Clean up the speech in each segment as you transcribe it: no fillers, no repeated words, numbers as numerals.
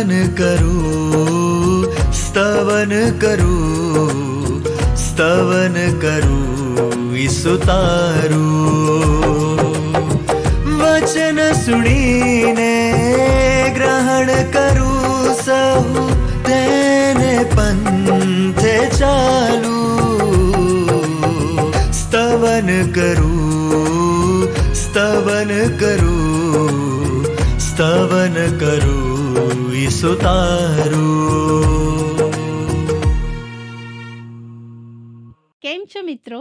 स्तवन करूं, स्तवन करूं, स्तवन करूं ईसु तारूं। वचन सुनीने ग्रहण करूं सहु, तेने पंथे चालू। स्तवन करूं, स्तवन करूं, स्तवन करूं ईसु तारूं। કેમ છો મિત્રો?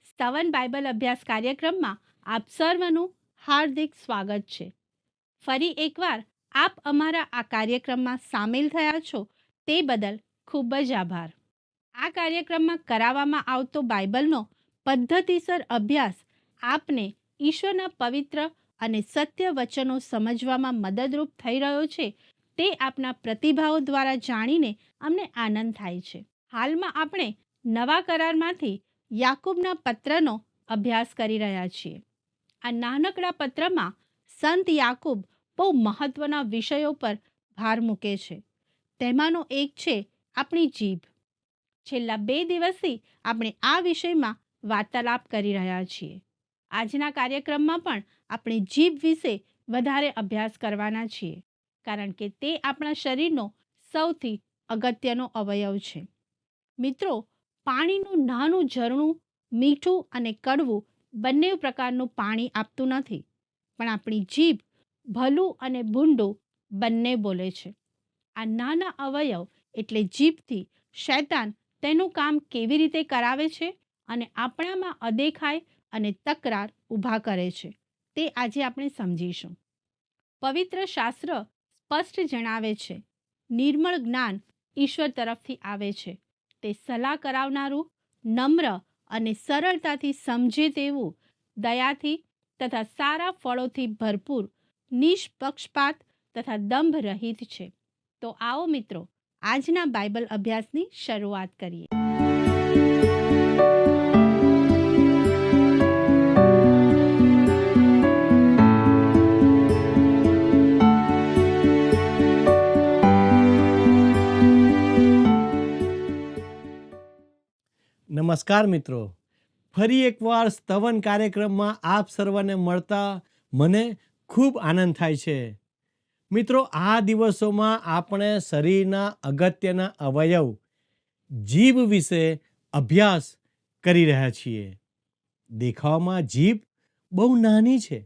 સ્તવન બાઇબલ અભ્યાસ કાર્યક્રમમાં આપ સર્વનું હાર્દિક સ્વાગત છે. ફરી એકવાર આપ અમારા આ કાર્યક્રમમાં સામેલ થયા છો તે બદલ ખૂબ જ આભાર. આ કાર્યક્રમમાં કરાવવામાં આવતો બાઇબલનો પદ્ધતિસર અભ્યાસ આપને ઈશ્વરના પવિત્ર અને સત્ય વચનો સમજવામાં મદદરૂપ થઈ રહ્યો છે તે આપના પ્રતિભાવો દ્વારા જાણીને અમને આનંદ થાય છે. હાલમાં આપણે નવા કરારમાંથી યાકૂબના પત્રનો અભ્યાસ કરી રહ્યા છીએ. આ નાનકડા પત્રમાં સંત યાકૂબ બહુ મહત્વના વિષયો પર ભાર મૂકે છે. તેમાંનો એક છે આપણી જીભ. છેલ્લા 2 દિવસથી આપણે આ વિષયમાં વાર્તાલાપ કરી રહ્યા છીએ. આજના કાર્યક્રમમાં પણ આપણે જીભ વિશે વધારે અભ્યાસ કરવાના છીએ, કારણ કે તે આપણા શરીરનો સૌથી અગત્યનો અવયવ છે. મિત્રો, પાણીનું નાનું ઝરણું મીઠું અને કડવું બંને પ્રકારનું પાણી આપતું નથી, પણ આપણી જીભ ભલું અને ભૂંડું બંને બોલે છે. આ નાના અવયવ એટલે જીભથી શૈતાન તેનું કામ કેવી રીતે કરાવે છે અને આપણામાં અદેખાઈ અને તકરાર ઊભા કરે છે તે આજે આપણે સમજીશું. પવિત્ર શાસ્ત્ર સ્પષ્ટ જણાવે છે, નિર્મળ જ્ઞાન ઈશ્વર તરફથી આવે છે. તે સલાહ કરાવનારું, નમ્ર અને સરળતાથી સમજે તેવું, દયાથી તથા સારા ફળોથી ભરપૂર, નિષ્પક્ષપાત તથા દંભ રહિત છે. તો આવો મિત્રો, આજના બાઇબલ અભ્યાસની શરૂઆત કરીએ. નમસ્કાર મિત્રો, ફરી એકવાર સ્તવન કાર્યક્રમમાં આપ સર્વને મળતા મને ખૂબ આનંદ થાય છે. મિત્રો, આ દિવસોમાં આપણે શરીરના અગત્યના અવયવ જીભ વિશે અભ્યાસ કરી રહ્યા છીએ. દેખાવમાં જીભ બહુ નાની છે,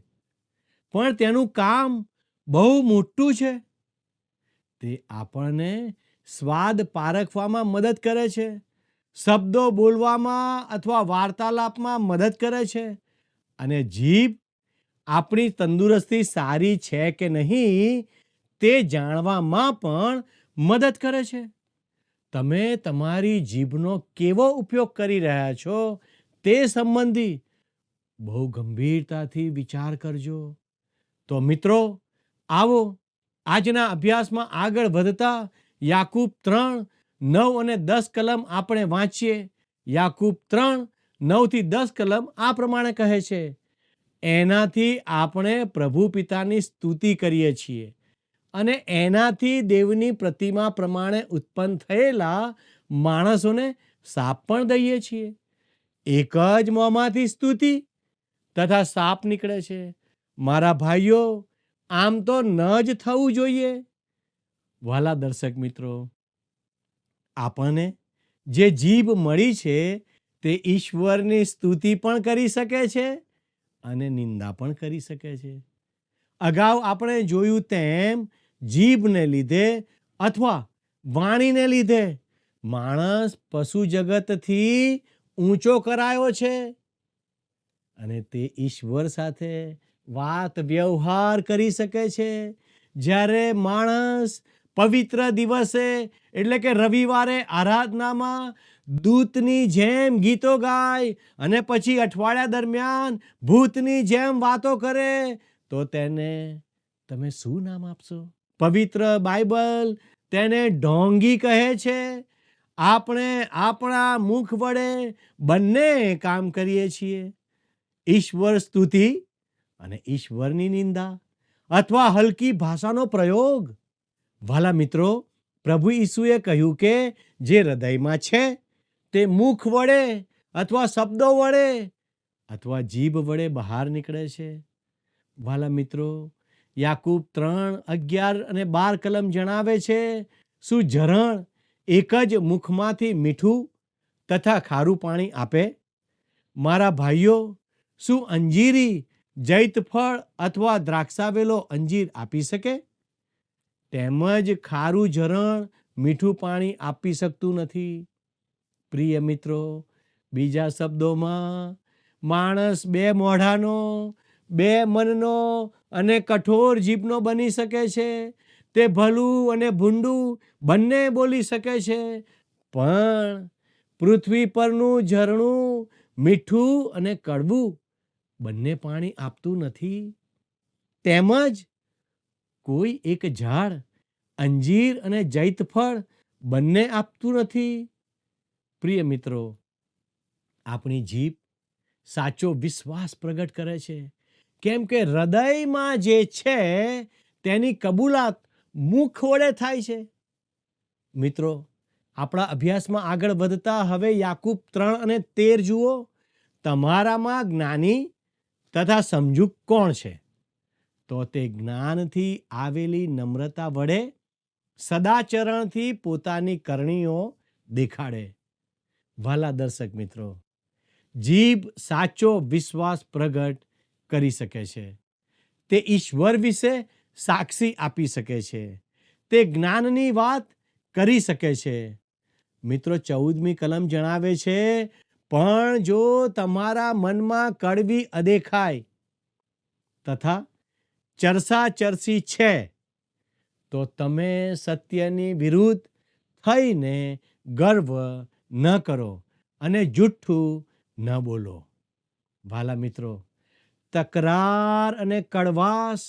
પણ તેનું કામ બહુ મોટું છે. તે આપણને સ્વાદ પારખવામાં મદદ કરે છે, શબ્દો બોલવામાં અથવા વાર્તાલાપમાં મદદ કરે છે, અને જીભ આપણી તંદુરસ્તી સારી છે કે નહીં તે જાણવામાં પણ મદદ કરે છે. તમે તમારી જીભનો કેવો ઉપયોગ કરી રહ્યા છો તે સંબંધી બહુ ગંભીરતાથી વિચાર કરજો. તો મિત્રો, આવો આજના અભ્યાસમાં આગળ વધતા યાકૂબ 3:9 અને 10 કલમ આપણે વાંચીએ. યાકૂબ 3:9-10 કલમ આ પ્રમાણે કહે છે, એનાથી આપણે પ્રભુ પિતાની સ્તુતિ કરીએ છીએ અને એનાથી દેવની પ્રતિમા પ્રમાણે ઉત્પન્ન થયેલા માણસોને શાપ પણ દઈએ છીએ. એક જ મોંમાંથી સ્તુતિ તથા શાપ નીકળે છે. મારા ભાઈઓ, આમ તો ન જ થવું જોઈએ. વહાલા દર્શક મિત્રો, આપણને જે જીભ મળી છે તે ઈશ્વરની સ્તુતિ પણ કરી શકે છે અને નિંદા પણ કરી શકે છે. અગાઉ આપણે જોયું તેમ જીભને લીધે અથવા વાણીને લીધે માણસ પશુ જગતથી ઊંચો કરાયો છે અને તે ઈશ્વર સાથે વાત વ્યવહાર કરી શકે છે. જ્યારે માણસ પવિત્ર દિવસે એટલે કે રવિવારે આરાધનામાં દૂતની જેમ ગીતો ગાય અને પછી અઠવાડિયા દરમિયાન ભૂતની જેમ વાતો કરે તો તેને તમે શું નામ આપશો? પવિત્ર બાઇબલ તેને ઢોંગી કહે છે. આપણે આપણા મુખ વડે બંને કામ કરીએ છીએ. ઈશ્વર સ્તુતિ અને ઈશ્વરની નિંદા અથવા હલકી ભાષાનો પ્રયોગ વાલા મિત્રો, પ્રભુ ઈસુએ કહ્યું કે જે હૃદયમાં છે તે મુખ વડે અથવા શબ્દો વડે અથવા જીભ વડે બહાર નીકળે છે. વાલા મિત્રો, યાકૂબ 3:11-12 કલમ જણાવે છે, શું ઝરણ એક જ મુખમાંથી મીઠું તથા ખારું પાણી આપે? મારા ભાઈઓ, શું અંજીરી જૈતફળ અથવા દ્રાક્ષાવેલો અંજીર આપી શકે? તેમજ ખારું ઝરણ મીઠું પાણી આપી શકતું નથી. પ્રિય મિત્રો, બીજા શબ્દોમાં માણસ 2 મોઢાનો, 2 મનનો અને કઠોર જીભનો બની શકે છે. તે ભલું અને ભૂંડું બંને બોલી શકે છે, પણ પૃથ્વી પરનું ઝરણું મીઠું અને કડવું બંને પાણી આપતું નથી. તેમજ કોઈ એક ઝાડ અંજીર અને જૈતફળ બંને આપતું નથી. પ્રિય મિત્રો, આપણી જીભ સાચો વિશ્વાસ પ્રગટ કરે છે, કેમ કે હૃદયમાં જે છે તેની કબૂલાત મુખ વડે થાય છે. મિત્રો, આપણા અભ્યાસમાં આગળ વધતા હવે યાકૂબ 3:13 જુઓ. તમારામાં જ્ઞાની તથા સમજૂક કોણ છે? તો તે જ્ઞાનથી આવેલી નમ્રતા વડે સદાચરણથી પોતાની કરણીઓ દેખાડે. વાલા દર્શક મિત્રો, જીભ સાચો વિશ્વાસ પ્રગટ કરી શકે છે. તે ઈશ્વર વિશે સાક્ષી આપી શકે છે. તે જ્ઞાનની વાત કરી શકે છે. મિત્રો, 14મી કલમ જણાવે છે, પણ જો તમારા મનમાં કડવી અદેખાઈ તથા ચરસાચરસી છે, તો તમે સત્યની વિરુદ્ધ થઈને ગર્વ ન કરો અને જુઠ્ઠું ન બોલો. વાલા મિત્રો, તકરાર અને કડવાશ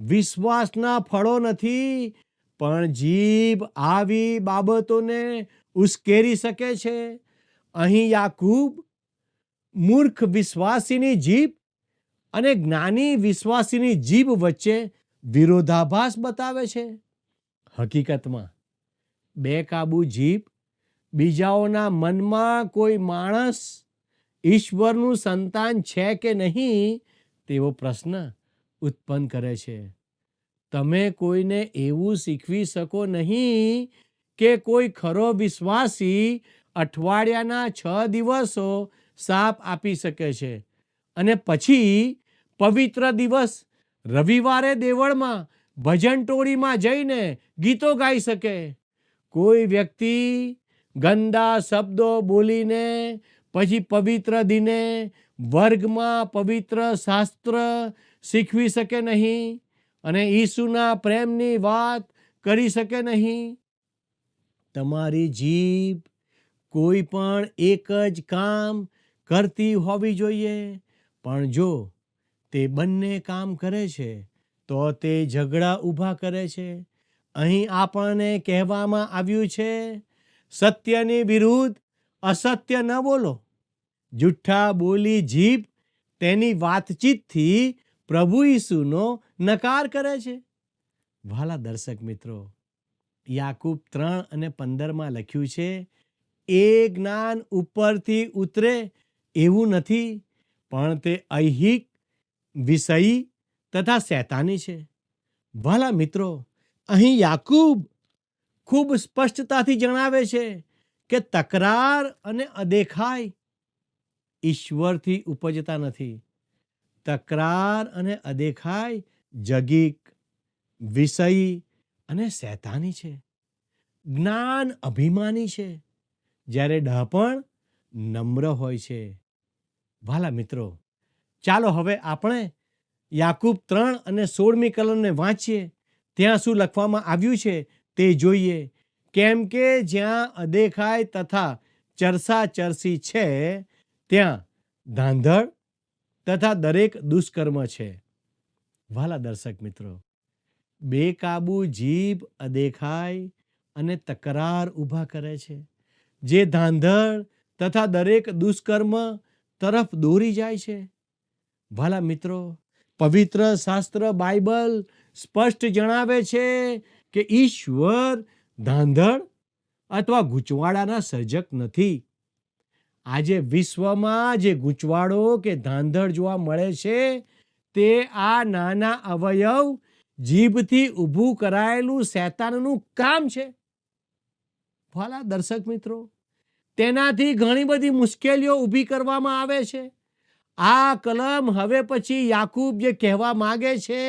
વિશ્વાસના ફળો નથી, પણ જીભ આવી બાબતોને ઉશ્કેરી શકે છે. અહીં યાકૂબ મૂર્ખ વિશ્વાસીની જીભ અને જ્ઞાની વિશ્વાસીની જીભ વચ્ચે વિરોધાભાસ બતાવે છે. હકીકતમાં બેકાબૂ જીભ બીજાઓના મનમાં કોઈ માણસ ઈશ્વરનું સંતાન છે કે નહીં તેવો પ્રશ્ન ઉત્પન્ન કરે છે. તમે કોઈને એવું શીખવી શકો નહીં કે કોઈ ખરો વિશ્વાસી અઠવાડિયાના 6 દિવસો સાપ આપી શકે છે અને પછી પવિત્ર દિવસ રવિવારે દેવળમાં ભજન ટોળીમાં જઈને ગીતો ગાઈ શકે. કોઈ વ્યક્તિ ગંદા શબ્દો બોલીને પછી પવિત્ર દિને વર્ગમાં પવિત્ર શાસ્ત્ર શીખવી શકે નહીં અને ઈસુના પ્રેમની વાત કરી શકે નહીં. તમારી જીભ કોઈ પણ એક જ કામ કરતી હોવી જોઈએ, પણ જો તે બંને કામ કરે છે તો તે ઝઘડા ઊભા કરે છે. અહીં આપણને કહેવામાં આવ્યું છે, સત્યની વિરુદ્ધ અસત્ય ન બોલો. જુઠ્ઠા બોલી જીભ તેની વાતચીતથી પ્રભુ ઈસુનો નકાર કરે છે. વાલા દર્શક મિત્રો, યાકૂબ 3:15 લખ્યું છે, એ જ્ઞાન ઉપરથી ઉતરે એવું નથી, પણ તે ઐહિક, વિષયી તથા શૈતાની છે. વાલા મિત્રો, અહીં યાકૂબ ખૂબ સ્પષ્ટતાથી જણાવે છે કે તકરાર અને અદેખાઈ ઈશ્વરથી ઉપજતા નથી. તકરાર અને અદેખાઈ જગીક, વિષયી અને શૈતાની છે. જ્ઞાન અભિમાની છે, જ્યારે ડહાપણ નમ્ર હોય છે. વાલા મિત્રો, ચાલો હવે આપણે યાકૂબ 3:16 કલમને વાંચીએ. ત્યાં શું લખવામાં આવ્યું છે તે જોઈએ. કેમ કે જ્યાં અદેખાઈ તથા ચરસાચરસી છે, ત્યાં ધાંધળ તથા દરેક દુષ્કર્મ છે. વાલા દર્શક મિત્રો, બેકાબુ જીભ અદેખાઈ અને તકરાર ઊભા કરે છે, જે ધાંધળ તથા દરેક દુષ્કર્મ તરફ દોરી જાય છે. વાલા મિત્રો, પવિત્ર શાસ્ત્ર બાઇબલ સ્પષ્ટ જણાવે છે કે ઈશ્વર ધાંધળ અથવા ગૂંચવાડાના સર્જક નથી. આજે વિશ્વમાં જે ગૂંચવાડો કે ધાંધળ જોવા મળે છે તે આ નાના અવયવ જીભથી ઊભું કરાયેલું શૈતાનનું કામ છે. ભલા દર્શક મિત્રો, તેનાથી ઘણી બધી મુશ્કેલીઓ ઊભી કરવામાં આવે છે. આ કલમ હવે પછી યાકૂબ જે કહેવા માંગે છે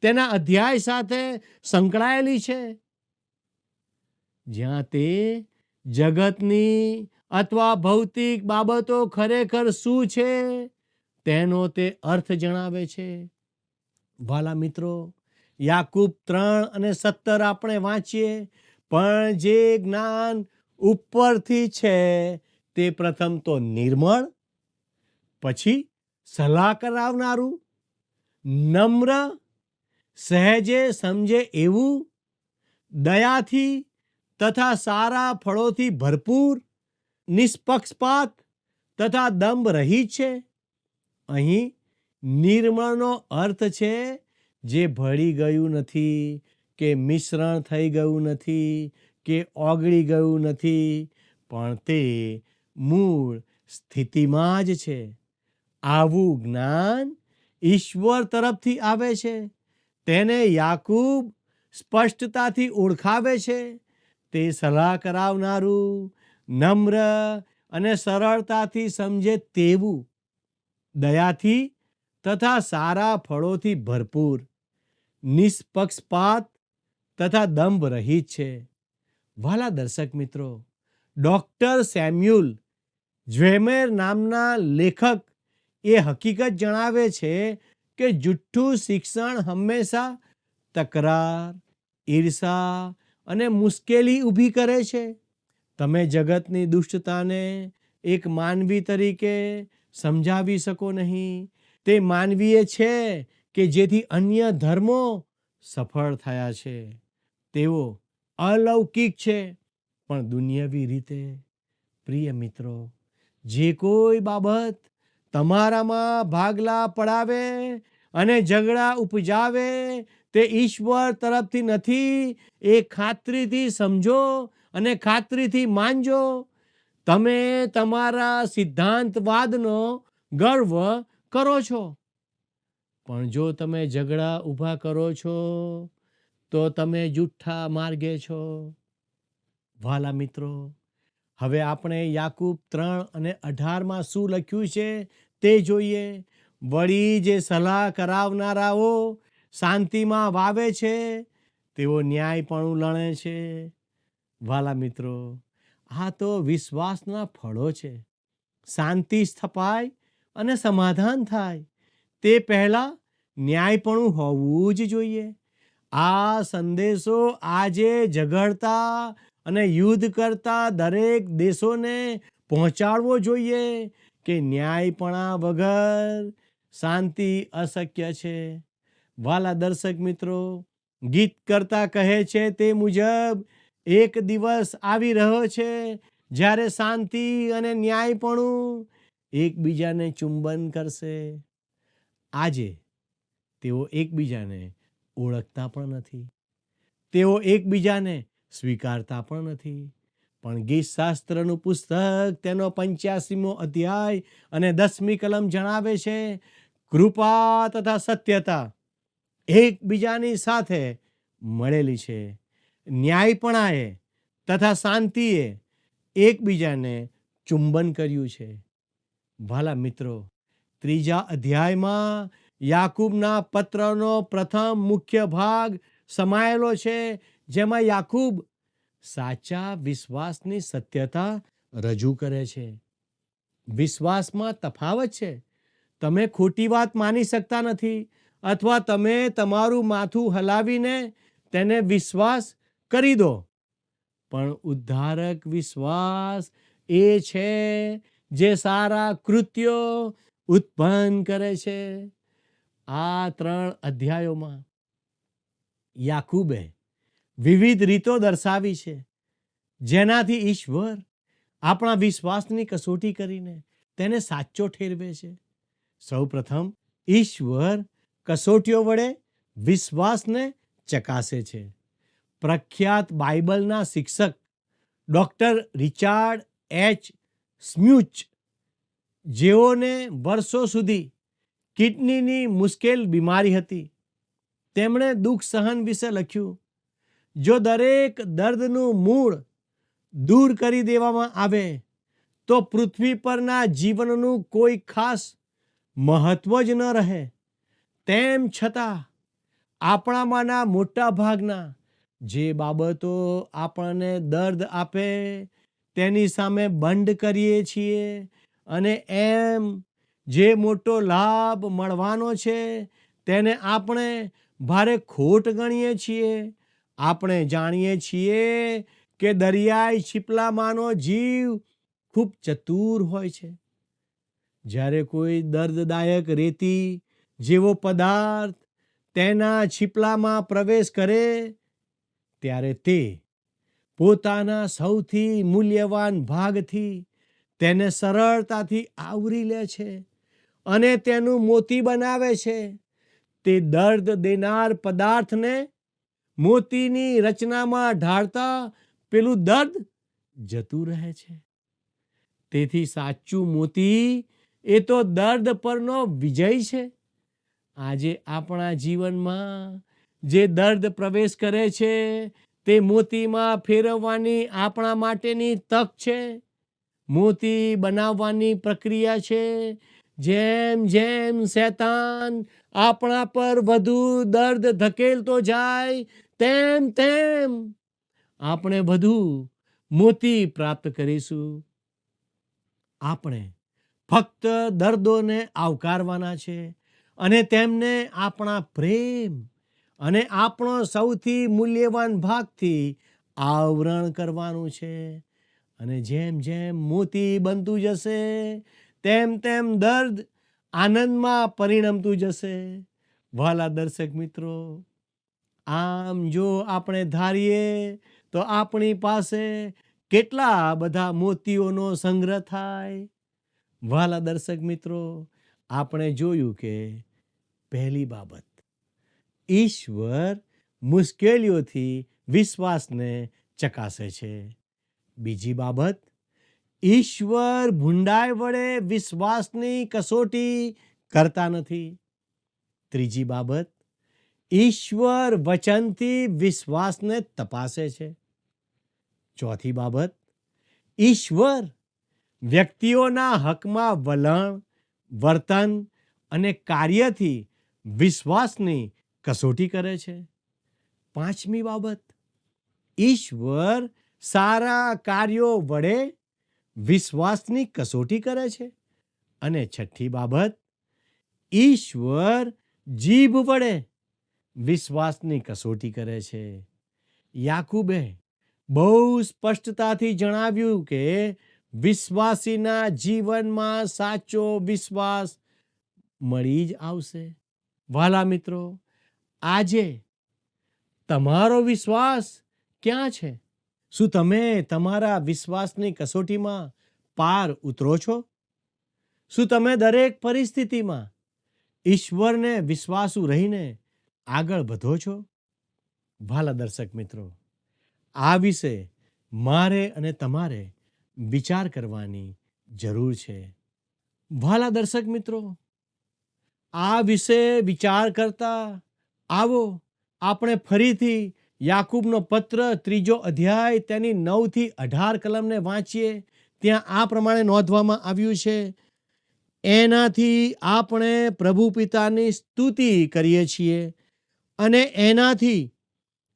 તેના અધ્યાય સાથે સંકળાયેલી છે, જ્યાં તે જગતની અથવા ભૌતિક બાબતો ખરેખર શું છે તેનો તે અર્થ જણાવે છે. વાલા મિત્રો, યાકૂબ 3:17 આપણે વાંચીએ, પણ જે જ્ઞાન ઉપરથી છે તે પ્રથમ તો નિર્મળ, પછી સલાહ કરાવનારું, નમ્ર, સહેજે સમજે એવું, દયાથી તથા સારા ફળોથી ભરપૂર, નિષ્પક્ષપાત તથા દંભ રહિત છે. અહીં નિર્મળનો અર્થ છે જે ભળી ગયું નથી, કે મિશ્રણ થઈ ગયું નથી, કે ઓગળી ગયું નથી, પણ તે મૂળ સ્થિતિમાં જ છે. આવું જ્ઞાન ઈશ્વર તરફથી આવે છે. તેને યાકૂબ સ્પષ્ટતાથી ઓળખાવે છે. તે સલાહ કરાવનારું, નમ્ર અને સરળતાથી સમજે તેવું, દયાથી તથા સારા ફળોથી ભરપૂર, નિષ્પક્ષપાત તથા દંભ રહિત છે. વાલા દર્શક મિત્રો, ડૉક્ટર સેમ્યુઅલ જ્વેમેર નામના લેખક એ હકીકત જણાવે છે કે જુઠ્ઠું શિક્ષણ હંમેશા તકરાર, ઈર્ષા અને મુશ્કેલી ઊભી કરે છે. તમે જગતની દુષ્ટતાને એક માનવી તરીકે સમજાવી શકો નહીં. તે માનવીય છે કે જેથી અન્ય ધર્મો સફળ થયા છે. તેઓ અલૌકિક છે પણ દુનિયાવી રીતે. પ્રિય મિત્રો, જે કોઈ બાબત તમારામાં ભાગલા પડાવે અને ઝઘડા ઉપજાવે તે ઈશ્વર તરફથી નથી, એ ખાતરીથી સમજો અને ખાતરીથી માનજો. તમે તમારા સિદ્ધાંતવાદનો ગર્વ કરો છો, પણ જો તમે ઝઘડા ઊભા કરો છો તો તમે જુઠ્ઠા માર્ગે છો. વાલા મિત્રો, હવે આપણે યાકૂબ 3:18 શું લખ્યું છે તે જોઈએ. વળી જે સલાહ કરાવનારાઓ શાંતિમાં વાવે છે તેઓ ન્યાયપણું લણે છે. વાલા મિત્રો, આ તો વિશ્વાસના ફળો છે. શાંતિ સ્થપાય અને સમાધાન થાય તે પહેલાં ન્યાયપણું હોવું જ જોઈએ. આ સંદેશો આજે ઝઘડતા અને યુદ્ધ કરતા દરેક દેશોને પહોંચાડવો જોઈએ કે ન્યાયપણા વગર શાંતિ અશક્ય છે. વાલા દર્શક મિત્રો, ગીતકર્તા કહે છે તે મુજબ એક દિવસ આવી રહ્યો છે જ્યારે શાંતિ અને ન્યાયપણું એકબીજાને ચુંબન કરશે. આજે તેઓ એકબીજાને ઓળખતા પણ નથી, તેઓ એકબીજાને સ્વીકારતા પણ નથી. પણ ગીતશાસ્ત્રનું પુસ્તક તેનો 85મો અધ્યાય અને 10મી કલમ જણાવે છે, કૃપા તથા સત્યતા એકબીજાની સાથે મળેલી છે. ન્યાયપણાએ તથા શાંતિએ એકબીજાને ચુંબન કર્યું છે. વાલા મિત્રો, 3જા અધ્યાયમાં યાકૂબના પત્રનો પ્રથમ મુખ્ય ભાગ સમાયેલો છે, જેમાં યાકૂબ સાચા વિશ્વાસની સત્યતા રજૂ કરે છે. વિશ્વાસમાં તફાવત છે. તમે ખોટી વાત માની શકતા નથી, અથવા તમે તમારું માથું હલાવીને તેને વિશ્વાસ કરી દો. પણ ઉદ્ધારક વિશ્વાસ એ છે જે સારા કૃત્યો ઉત્પન્ન કરે છે. આ 3 અધ્યાયોમાં યાકૂબે વિવિધ રીતો દર્શાવી છે જેનાથી ઈશ્વર આપણા વિશ્વાસની કસોટી કરીને તેને સાચો ઠેરવે છે. સૌ પ્રથમ ઈશ્વર કસોટીઓ વડે વિશ્વાસને ચકાસે છે. પ્રખ્યાત બાઇબલના શિક્ષક ડૉક્ટર રિચાર્ડ એચ સ્મ્યુચ, જેઓને વર્ષો સુધી કિડનીની મુશ્કેલ બીમારી હતી, તેમણે દુઃખ સહન વિશે લખ્યું, જો દરેક દર્દનું મૂળ દૂર કરી દેવામાં આવે તો પૃથ્વી પરના જીવનનું કોઈ ખાસ મહત્વ જ ન રહે. તેમ છતાં આપણામાંના મોટા ભાગના જે બાબતો આપણને દર્દ આપે તેની સામે બંધ કરીએ છીએ, અને એમ જે મોટો લાભ મળવાનો છે તેને આપણે ભારે ખોટ ગણીએ છીએ. આપણે જાણીએ છીએ કે દરિયાઈ છીપલામાંનો જીવ ખૂબ ચતુર હોય છે. જ્યારે કોઈ દર્દદાયક રેતી જેવો પદાર્થ તેના છીપલામાં પ્રવેશ કરે ત્યારે તે પોતાના સૌથી મૂલ્યવાન ભાગથી તેને સરળતાથી આવરી લે છે અને તેનું મોતી બનાવે છે. તે દર્દ દેનાર પદાર્થને મોતીની રચનામાં ઢાળતા પેલું દર્દ જતું રહે છે. તેથી સાચું મોતી એ તો દર્દ પરનો વિજય છે. આજે આપણા જીવનમાં જે દર્દ પ્રવેશ કરે છે તે મોતીમાં ફેરવવાની આપણા માટેની તક છે. મોતી બનાવવાની પ્રક્રિયા છે. જેમ જેમ શૈતાન આપણા પર વધુ દર્દ ધકેલતો જાય તેમ તેમ આપણે વધુ મોતી પ્રાપ્ત કરીશું. આપણે ફક્ત દર્દોને આવકારવાના છે અને તેમને આપણા પ્રેમ અને આપણો સૌથી મૂલ્યવાન ભાગથી આવરણ કરવાનું છે. અને જેમ જેમ મોતી બનતું જશે તેમ તેમ દર્દ આનંદમાં પરિણમતું જશે. વહાલા દર્શક મિત્રો, આમ જો આપણે ધારીએ તો આપણી પાસે કેટલા બધા મોતીઓનો સંગ્રહ થાય. વહાલા દર્શક મિત્રો, આપણે જોયું કે પહેલી બાબત, ઈશ્વર મુશ્કેલીઓથી વિશ્વાસને ચકાસે છે. બીજી બાબત, ઈશ્વર ભૂંડાઈ વડે વિશ્વાસની કસોટી કરતા નથી. ત્રીજી બાબત, ઈશ્વર વચનથી વિશ્વાસને તપાસે છે. ચોથી બાબત, ઈશ્વર વ્યક્તિઓના હકમાં વલણ, વર્તન અને કાર્યથી વિશ્વાસની કસોટી કરે છે. પાંચમી બાબત, ઈશ્વર સારા કાર્યો વડે વિશ્વાસની કસોટી કરે છે. અને છઠ્ઠી બાબત, ઈશ્વર જીભ વડે વિશ્વાસની કસોટી કરે છે. યાકૂબે બહુ સ્પષ્ટતાથી જણાવ્યું કે વિશ્વાસીના જીવનમાં સાચો વિશ્વાસ મળી જ આવશે. વહાલા મિત્રો, આજે તમારો વિશ્વાસ ક્યાં છે? શું તમે તમારા વિશ્વાસની કસોટીમાં પાર ઉતરો છો? શું તમે દરેક પરિસ્થિતિમાં ઈશ્વરને વિશ્વાસુ રહીને આગળ વધો છો? વહાલા દર્શક મિત્રો, આ વિશે મારે અને તમારે વિચાર કરવાની જરૂર છે. વહાલા દર્શક મિત્રો, આ વિશે વિચાર કરતા આવો આપણે ફરીથી યાકૂબનો પત્ર 3 અધ્યાય તેની 9 થી 18 કલમને વાંચીએ. ત્યાં આ પ્રમાણે નોંધવામાં આવ્યું છે, એનાથી આપણે પ્રભુ પિતાની સ્તુતિ કરીએ છીએ અને એનાથી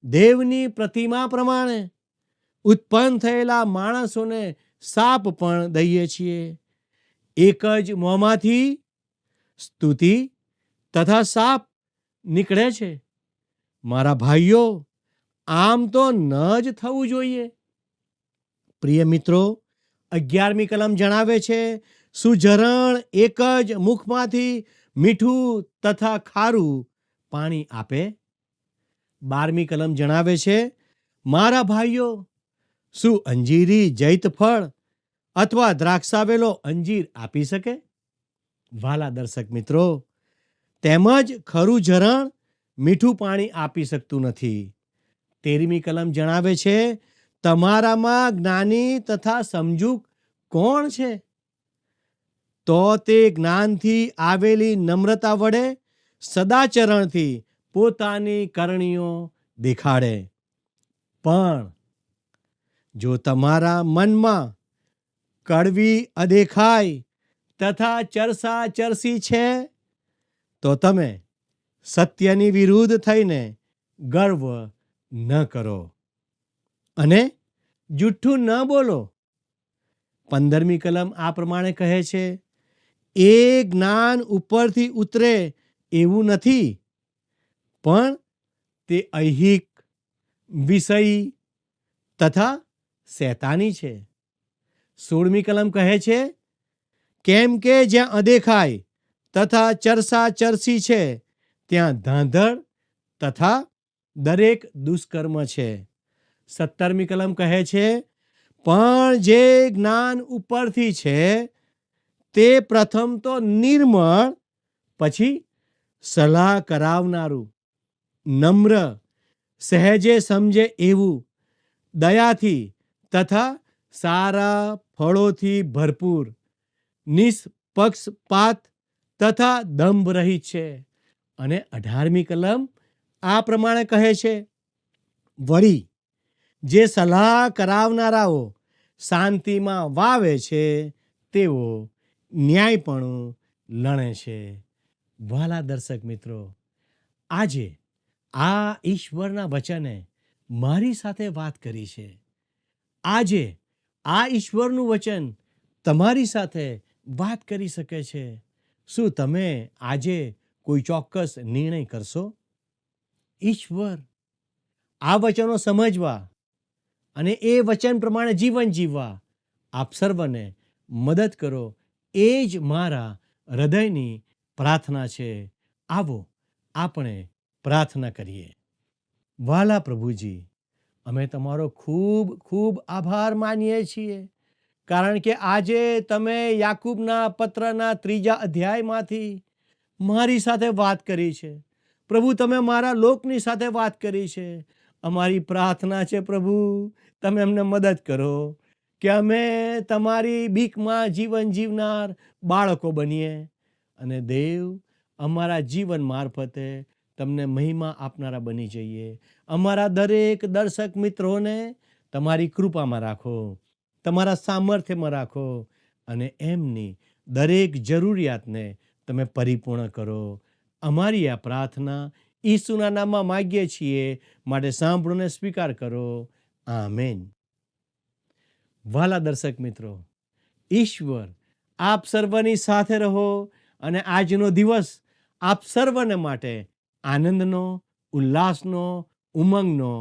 દેવની પ્રતિમા પ્રમાણે ઉત્પન્ન થયેલા માણસોને શાપ પણ દઈએ છીએ. એક જ મોંમાંથી સ્તુતિ તથા શાપ નીકળે છે. મારા ભાઈઓ, આમ તો ન જ થવું જોઈએ. પ્રિય મિત્રો, 11મી કલમ જણાવે છે, શું ઝરણ એક જ મુખમાંથી મીઠું તથા ખારું પાણી આપે? 12મી કલમ જણાવે છે, મારા ભાઈઓ, શું અંજીરી જૈત ફળ અથવા દ્રાક્ષાવેલો અંજીર આપી શકે? વહાલા દર્શક મિત્રો, તેમજ ખરું ઝરણ મીઠું પાણી આપી શકતું નથી. 13મી કલમ જણાવે છે, તમારામાં જ્ઞાની તથા સમજૂક કોણ છે? તો તે જ્ઞાનથી આવેલી નમ્રતા વડે સદાચરણથી પોતાની કરણીઓ દેખાડે. પણ જો તમારા મનમાં કડવી અદેખાઈ તથા ચરસા ચરસી છે, તો તમે સત્યની વિરુદ્ધ થઈને ગર્વ ન કરો અને જૂઠું ન બોલો. 15મી કલમ આ પ્રમાણે કહે છે, એ જ્ઞાન ઉપરથી ઉતરે એવું નથી, પણ તે ઐહિક, વિષયી તથા શૈતાની છે. 16મી કલમ કહે છે, કેમ કે જ્યાં અદેખાઈ તથા ચરસા ચરસી છે, ત્યાં ધાંધળ તથા દરેક દુષ્કર્મ છે. 17મી કલમ કહે છે, પણ જે જ્ઞાન ઉપરથી છે તે પ્રથમ તો નિર્મળ, પછી સલાહ કરાવનારું, નમ્ર, સહેજે સમજે એવું, દયાથી તથા સારા ફળોથી ભરપૂર, નિષ્પક્ષપાત તથા દંભ રહિત છે. અને 18મી કલમ આ પ્રમાણે કહે છે, વળી જે સલાહ કરાવનારાઓ શાંતિમાં વાવે છે, તેઓ ન્યાયપણું લણે છે. વહાલા દર્શક મિત્રો, આજે આ ઈશ્વરના વચને મારી સાથે વાત કરી છે. આજે આ ઈશ્વરનું વચન તમારી સાથે વાત કરી શકે છે. શું તમે આજે કોઈ ચોક્કસ નિર્ણય કરશો? ઈશ્વર આ વચનો સમજવા અને એ વચન પ્રમાણે જીવન જીવવા આપ સર્વને મદદ કરો, એ જ મારા હૃદયની પ્રાર્થના છે. આવો આપણે પ્રાર્થના કરીએ. વહાલા પ્રભુજી, અમે તમારો ખૂબ ખૂબ આભાર માનીએ છીએ, કારણ કે આજે તમે યાકૂબના પત્રના 3જા અધ્યાયમાંથી મારી સાથે વાત કરી છે. પ્રભુ, તમે મારા લોકની સાથે વાત કરી છે. અમારી પ્રાર્થના છે પ્રભુ, તમે અમને મદદ કરો કે અમે તમારી બીકમાં જીવન જીવનાર બાળકો બનીએ અને દેવ, અમારા જીવન મારફતે તમને મહિમા આપનારા બની જઈએ. અમારા દરેક દર્શક મિત્રોને તમારી કૃપામાં રાખો, તમારા સામર્થ્યમાં રાખો અને એમની દરેક જરૂરિયાતને તમે પરિપૂર્ણ કરો. અમારી આ પ્રાર્થના ઈસુના નામમાં માગીએ છીએ, માટે સાંભળોને સ્વીકાર કરો. આમેન. વહાલા દર્શક મિત્રો, ઈશ્વર આપ સર્વની સાથે રહો અને આજનો દિવસ આપ સર્વને માટે આનંદનો, ઉલ્લાસનો, ઉમંગનો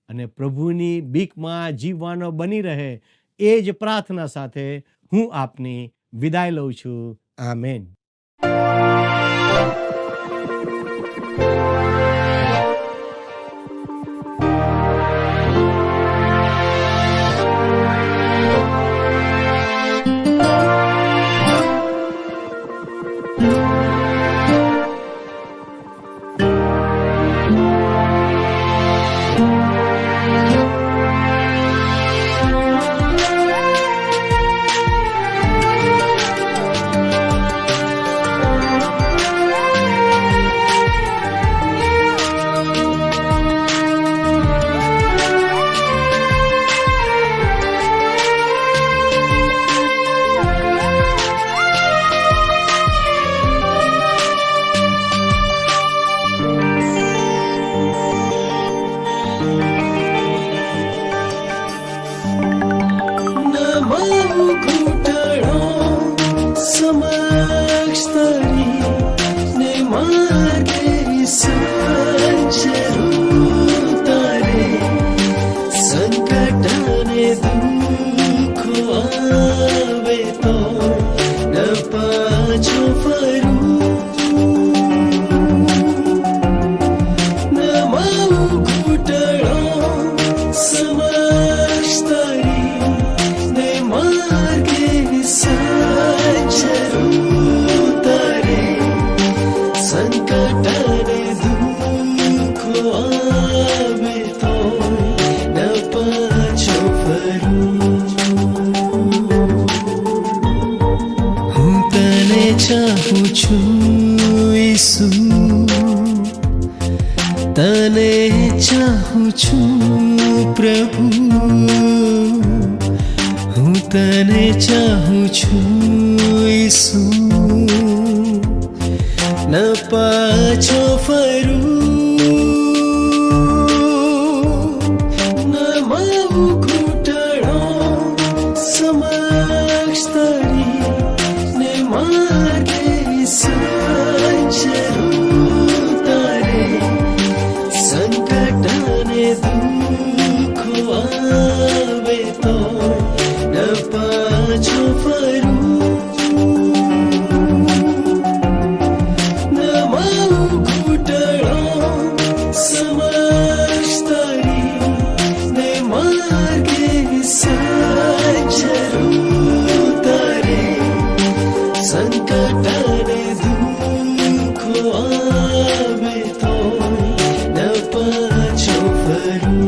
અને પ્રભુની બીકમાં જીવવાનો બની રહે, એ જ પ્રાર્થના સાથે હું આપની વિદાય લઉં છું. આમેન. સંકટને દુઃખો આવે તો ઈસુ તને ચાહું છું પ્રભુ, હું તને ચાહું છું ઈસુ, ન પાછો ફરું, ન માવું ઘૂંટણો સમક્ષ તારી, ને માર્ગે સંચરું તારે, સંકટ અને દુઃખો આવે તો ન પાછો ફરું, ન માવું ઘૂંટણો સમક્ષ તારી, ને માર્ગે સંચરું તારે, સંકટ અને દુઃખો આવે તો ન પાછો ફરું.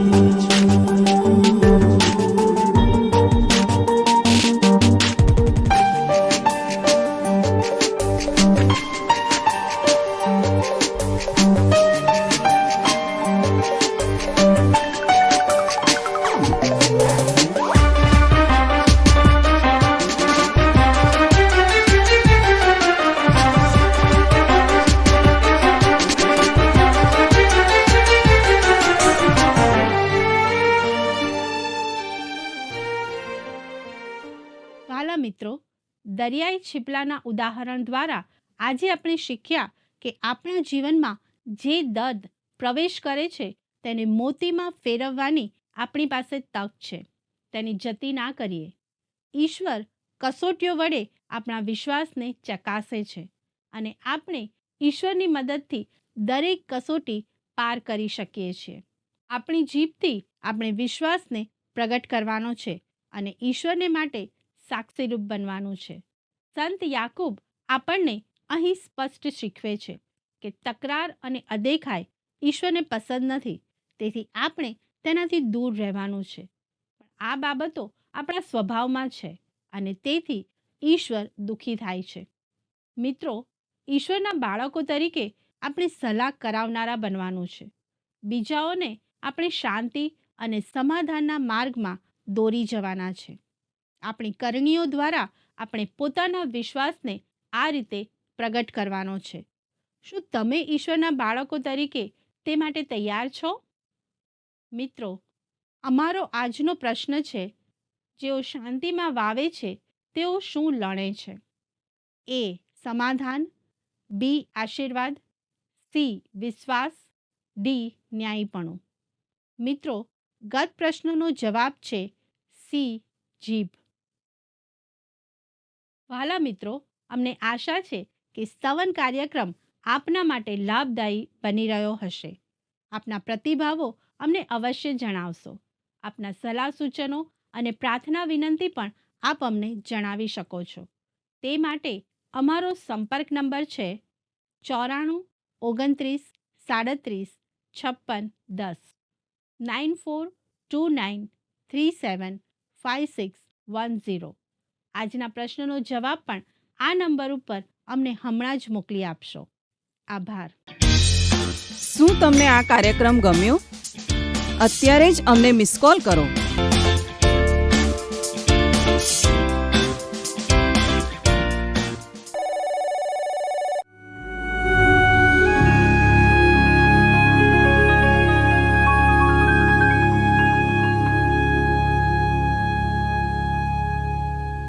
વાલા મિત્રો, દરિયાઈ છીપલાના ઉદાહરણ દ્વારા આજે આપણે શીખ્યા કે આપણા જીવનમાં જે દર્દ પ્રવેશ કરે છે તેને મોતીમાં ફેરવવાની આપણી પાસે તક છે. તેની જતી ના કરીએ. ઈશ્વર કસોટીઓ વડે આપણા વિશ્વાસને ચકાસે છે અને આપણે ઈશ્વરની મદદથી દરેક કસોટી પાર કરી શકીએ છીએ. આપણી જીભથી આપણે વિશ્વાસને પ્રગટ કરવાનો છે અને ઈશ્વરને માટે સાક્ષીરૂપ બનવાનું છે. સંત યાકૂબ આપણને અહીં સ્પષ્ટ શીખવે છે કે તકરાર અને અદેખાઈ ઈશ્વરને પસંદ નથી, તેથી આપણે તેનાથી દૂર રહેવાનું છે. પણ આ બાબતો આપણા સ્વભાવમાં છે અને તેથી ઈશ્વર દુઃખી થાય છે. મિત્રો, ઈશ્વરના બાળકો તરીકે આપણે સલાહ કરાવનારા બનવાનું છે. બીજાઓને આપણે શાંતિ અને સમાધાનના માર્ગમાં દોરી જવાના છે. આપણી કરણીઓ દ્વારા આપણે પોતાના વિશ્વાસને આ રીતે પ્રગટ કરવાનો છે. શું તમે ઈશ્વરના બાળકો તરીકે તે માટે તૈયાર છો? મિત્રો, અમારો આજનો પ્રશ્ન છે, જેઓ શાંતિમાં વાવે છે તેઓ શું લણે છે? એ. સમાધાન, બી. આશીર્વાદ, સી. વિશ્વાસ, ડી. ન્યાયીપણું. મિત્રો, ગત પ્રશ્નનો જવાબ છે સી. જીભ. વાલા મિત્રો, અમને આશા છે કે સ્તવન કાર્યક્રમ આપના માટે લાભદાયી બની રહ્યો હશે. આપના પ્રતિભાવો અમને અવશ્ય જણાવશો. આપના સલાહ સૂચનો અને પ્રાર્થના વિનંતી પણ આપ અમને જણાવી શકો છો. તે માટે અમારો સંપર્ક નંબર છે 94 29 37 56 10 9429375610. આજના પ્રશ્નનો જવાબ પણ આ નંબર ઉપર અમને હમણાં જ મોકલી આપશો. આભાર. શું તમને આ કાર્યક્રમ ગમ્યો? અત્યારે જ અમને મિસ કોલ કરો.